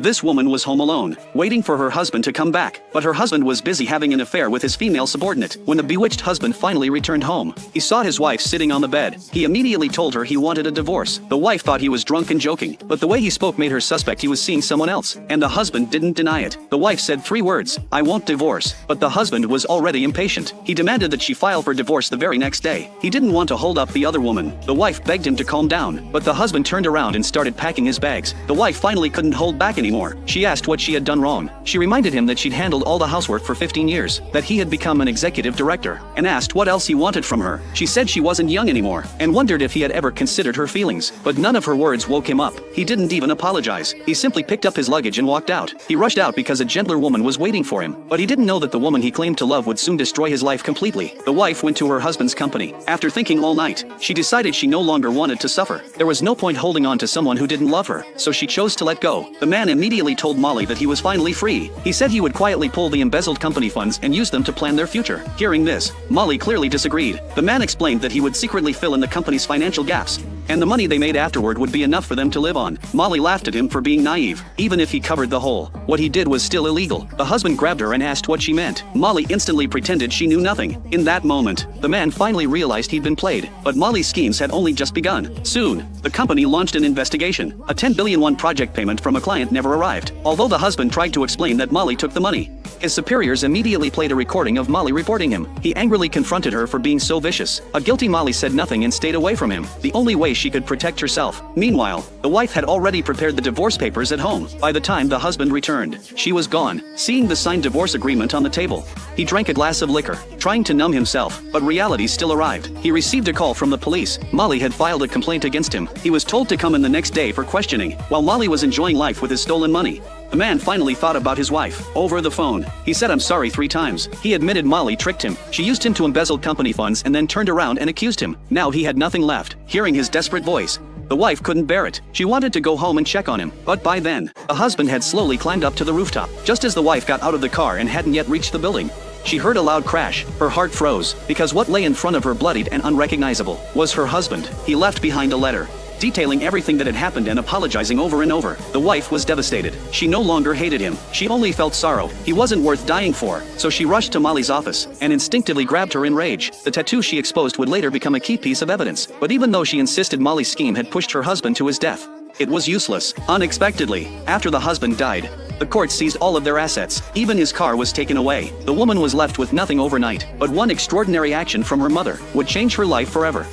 This woman was home alone, waiting for her husband to come back, but her husband was busy having an affair with his female subordinate. When the bewitched husband finally returned home, he saw his wife sitting on the bed. He immediately told her he wanted a divorce. The wife thought he was drunk and joking, but the way he spoke made her suspect he was seeing someone else, and the husband didn't deny it. The wife said 3 words, "I won't divorce," but the husband was already impatient. He demanded that she file for divorce the very next day. He didn't want to hold up the other woman. The wife begged him to calm down, but the husband turned around and started packing his bags. The wife finally couldn't hold back anymore. She asked what she had done wrong. She reminded him that she'd handled all the housework for 15 years, that he had become an executive director, and asked what else he wanted from her. She said she wasn't young anymore, and wondered if he had ever considered her feelings, but none of her words woke him up. He didn't even apologize. He simply picked up his luggage and walked out. He rushed out because a gentler woman was waiting for him, but he didn't know that the woman he claimed to love would soon destroy his life completely. The wife went to her husband's company. After thinking all night, she decided she no longer wanted to suffer. There was no point holding on to someone who didn't love her, so she chose to let go. The man immediately told Molly that he was finally free. He said he would quietly pull the embezzled company funds and use them to plan their future. Hearing this, Molly clearly disagreed. The man explained that he would secretly fill in the company's financial gaps, and the money they made afterward would be enough for them to live on. Molly laughed at him for being naive. Even if he covered the hole, what he did was still illegal. The husband grabbed her and asked what she meant. Molly instantly pretended she knew nothing. In that moment, the man finally realized he'd been played, but Molly's schemes had only just begun. Soon, the company launched an investigation. A 10 billion won project payment from a client never arrived, although the husband tried to explain that Molly took the money. His superiors immediately played a recording of Molly reporting him. He angrily confronted her for being so vicious. A guilty Molly said nothing and stayed away from him, the only way she could protect herself. Meanwhile, the wife had already prepared the divorce papers at home. By the time the husband returned, she was gone. Seeing the signed divorce agreement on the table, he drank a glass of liquor, trying to numb himself, but reality still arrived. He received a call from the police. Molly had filed a complaint against him. He was told to come in the next day for questioning, while Molly was enjoying life with his stolen money. The man finally thought about his wife. Over the phone, he said I'm sorry 3 times. He admitted Molly tricked him. She used him to embezzle company funds and then turned around and accused him. Now he had nothing left. Hearing his desperate voice, the wife couldn't bear it. She wanted to go home and check on him, but by then, the husband had slowly climbed up to the rooftop. Just as the wife got out of the car and hadn't yet reached the building, she heard a loud crash. Her heart froze, because what lay in front of her, bloodied and unrecognizable, was her husband. He left behind a letter, detailing everything that had happened and apologizing over and over. The wife was devastated. She no longer hated him. She only felt sorrow. He wasn't worth dying for. So she rushed to Molly's office and instinctively grabbed her in rage. The tattoo she exposed would later become a key piece of evidence. But even though she insisted Molly's scheme had pushed her husband to his death, it was useless. Unexpectedly, after the husband died, the court seized all of their assets. Even his car was taken away. The woman was left with nothing overnight, but one extraordinary action from her mother would change her life forever.